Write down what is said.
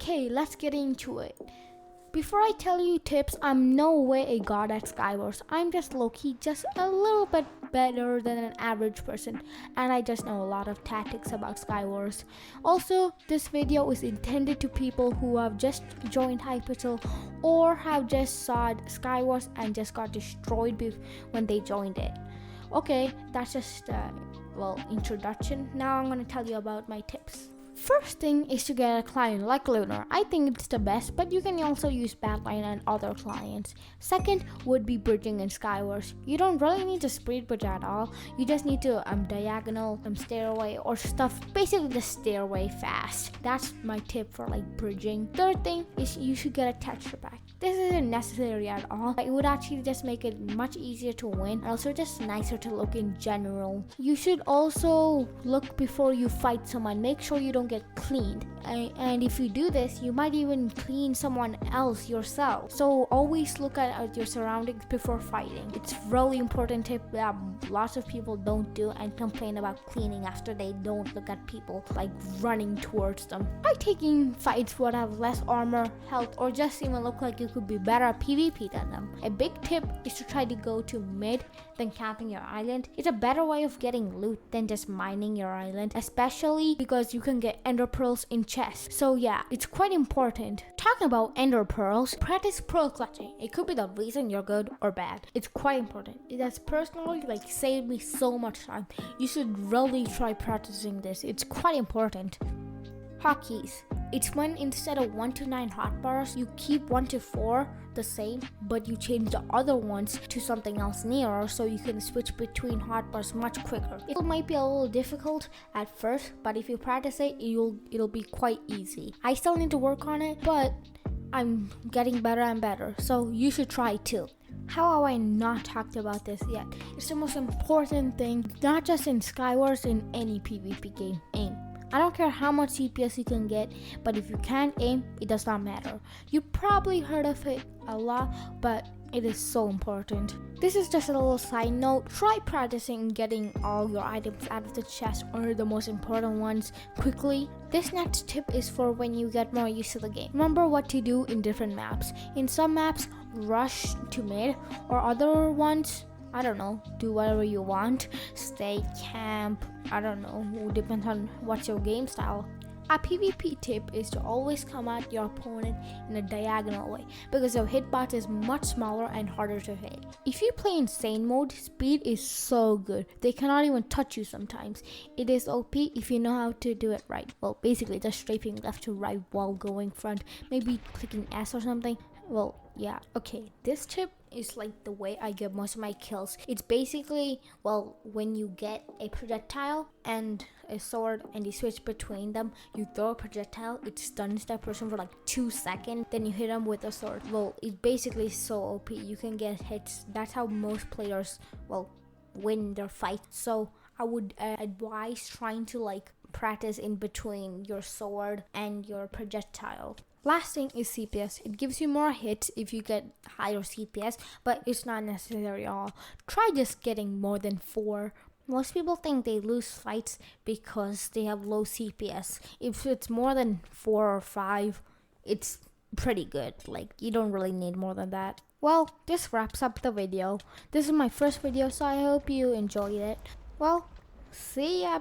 Okay, let's get into it. Before I tell you tips, I'm no way a god at skywars. I'm just low-key, just a little bit better than an average person, and I just know a lot of tactics about skywars. Also, this video is intended to people who have just joined Hypixel or have just saw skywars and just got destroyed when they joined it. Okay, that's just introduction. Now I'm gonna tell you about my tips. First thing is to get a client like Lunar. I think it's the best, but you can also use Badline and other clients. Second would be bridging in skywars. You don't really need to speed bridge at all. You just need to diagonal, stairway or stuff. Basically the stairway fast. That's my tip for bridging. Third thing is you should get a texture pack. This isn't necessary at all. It would actually just make it much easier to win and also just nicer to look in general. You should also look before you fight someone. Make sure you don't get cleaned, and if you do this, you might even clean someone else yourself. So always look at your surroundings before fighting. It's really important tip that lots of people don't do and complain about cleaning after they don't look at people running towards them. Try taking fights would have less armor, health, or just even look like you could be better at PvP than them. A big tip is to try to go to mid than camping your island. It's a better way of getting loot than just mining your island, especially because you can get ender pearls in chests. So yeah, it's quite important. Talking about ender pearls, practice pearl clutching. It could be the reason you're good or bad. It's quite important. It has personally saved me so much time. You should really try practicing this. It's quite important. Hotkeys. It's when instead of 1 to 9 hotbars, you keep 1 to 4 the same, but you change the other ones to something else nearer so you can switch between hotbars much quicker. It might be a little difficult at first, but if you practice it, it'll be quite easy. I still need to work on it, but I'm getting better and better, so you should try too. How have I not talked about this yet? It's the most important thing, not just in skywars, in any PvP game. Aim. I don't care how much CPS you can get, but if you can't aim, it does not matter. You probably heard of it a lot, but it is so important. This is just a little side note. Try practicing getting all your items out of the chest, or the most important ones, quickly. This next tip is for when you get more used to the game. Remember what to do in different maps. In some maps, rush to mid, or other ones, I don't know, do whatever you want. Stay camp, I don't know, depends on what's your game style. A PvP tip is to always come at your opponent in a diagonal way, because your hitbox is much smaller and harder to hit. If you play insane mode, speed is so good. They cannot even touch you sometimes. It is OP if you know how to do it right. Well, basically just strafing left to right while going front, maybe clicking S or something. Well, yeah. Okay, this tip is the way I get most of my kills. It's basically, when you get a projectile and a sword and you switch between them, you throw a projectile, it stuns that person for 2 seconds, then you hit them with a sword. Well, it's basically so OP. You can get hits. That's how most players, win their fight. So I would advise trying to practice in between your sword and your projectile. Last thing is CPS. It gives you more hits if you get higher CPS, but it's not necessary at all. Try just getting more than 4. Most people think they lose fights because they have low CPS. If it's more than 4 or 5, it's pretty good. You don't really need more than that. Well, this wraps up the video. This is my first video, so I hope you enjoyed it. Well, see ya.